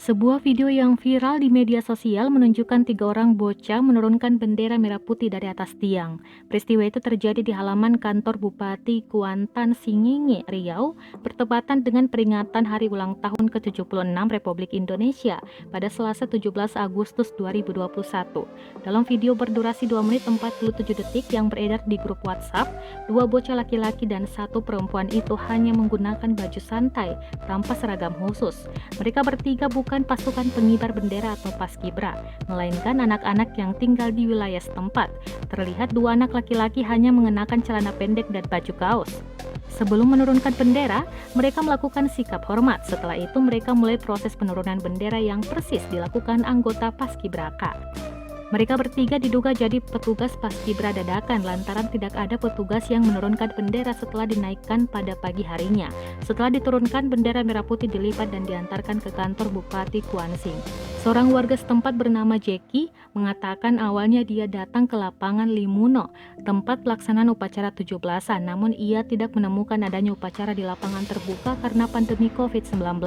Sebuah video yang viral di media sosial menunjukkan 3 orang bocah menurunkan bendera merah putih dari atas tiang. Peristiwa itu terjadi di halaman kantor Bupati Kuantan Singingi, Riau, bertepatan dengan peringatan Hari Ulang Tahun ke-76 Republik Indonesia pada Selasa 17 Agustus 2021. Dalam video berdurasi 2 menit 47 detik yang beredar di grup WhatsApp, 2 bocah laki-laki dan 1 perempuan itu hanya menggunakan baju santai tanpa seragam khusus. Mereka bertiga bukan pasukan pengibar bendera atau paskibra, melainkan anak-anak yang tinggal di wilayah setempat. Terlihat 2 anak laki-laki hanya mengenakan celana pendek dan baju kaos. Sebelum menurunkan bendera, mereka melakukan sikap hormat. Setelah itu mereka mulai proses penurunan bendera yang persis dilakukan anggota paskibraka. Mereka bertiga diduga jadi petugas paskibra dadakan lantaran tidak ada petugas yang menurunkan bendera setelah dinaikkan pada pagi harinya. Setelah diturunkan, bendera merah putih dilipat dan diantarkan ke kantor Bupati Kuansing. Seorang warga setempat bernama Jeki mengatakan awalnya dia datang ke lapangan Limuno, tempat pelaksanaan upacara 17-an, namun ia tidak menemukan adanya upacara di lapangan terbuka karena pandemi COVID-19.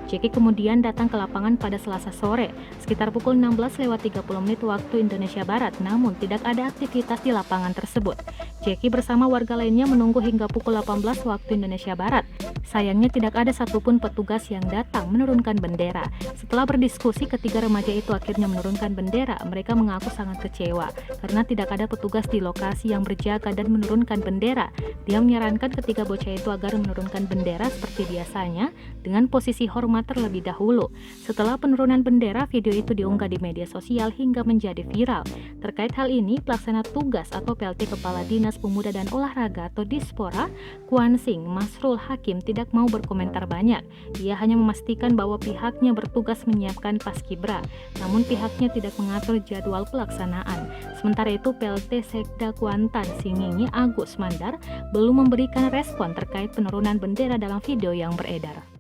Jeki kemudian datang ke lapangan pada Selasa sore, sekitar pukul 16.30 waktu Indonesia Barat, namun tidak ada aktivitas di lapangan tersebut. Jeki bersama warga lainnya menunggu hingga pukul 18 waktu Indonesia Barat. Sayangnya tidak ada satupun petugas yang datang menurunkan bendera. Setelah berdiskusi, ketiga remaja itu akhirnya menurunkan bendera. Mereka mengaku sangat kecewa karena tidak ada petugas di lokasi yang berjaga dan menurunkan bendera. Dia menyarankan ketiga bocah itu agar menurunkan bendera seperti biasanya dengan posisi hormat terlebih dahulu. Setelah penurunan bendera, video itu diunggah di media sosial hingga menjadi viral. Terkait hal ini, pelaksana tugas atau PLT Kepala Dinas Pemuda dan Olahraga atau Dispora Kuansing, Masrul Hakim, tidak mau berkomentar banyak. Ia hanya memastikan bahwa pihaknya bertugas menyiapkan paskibra, namun pihaknya tidak mengatur jadwal pelaksanaan. Sementara itu, PLT Sekda Kuantan Singingi Agus Mandar belum memberikan respon terkait penurunan bendera dalam video yang beredar.